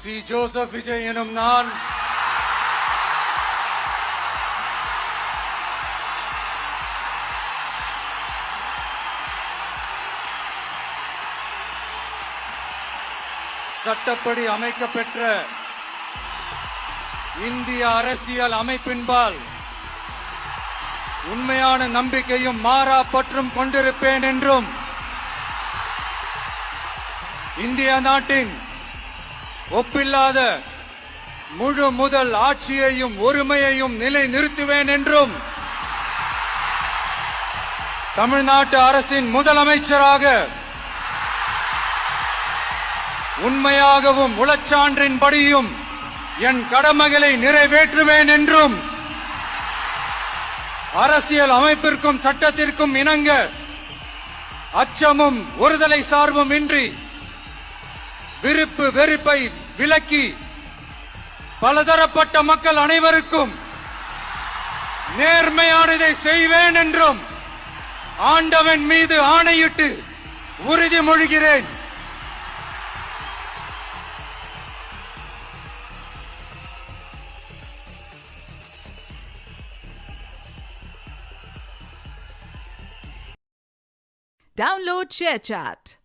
C Joseph Vijay எனும் நான் சட்டப்படி அமைக்கப்பெற்ற இந்திய அரசியல் அமைப்பின்பால் உண்மையான நம்பிக்கையும் மாறா பற்றும் கொண்டிருப்பேன் என்றும் இந்திய நாட்டின் ஒப்பில்லாத முழு முதல் ஆட்சியையும் ஒருமையையும் நிலை நிறுத்துவேன் என்றும் தமிழ்நாட்டு அரசின் முதலமைச்சராக உண்மையாகவும் உளச்சான்றின்படியும் என் கடமைகளை நிறைவேற்றுவேன் என்றும் அரசியல் அமைப்பிற்கும் சட்டத்திற்கும் இணங்க அச்சமும் ஒருதலை சார்பும் இன்றி விருப்பு வெறுப்பை விலக்கி பலதரப்பட்ட மக்கள் அனைவருக்கும் நேர்மையானதை செய்வேன் என்றும் ஆண்டவன் மீது ஆணையிட்டு உறுதிமொழிகிறேன். Download ShareChat.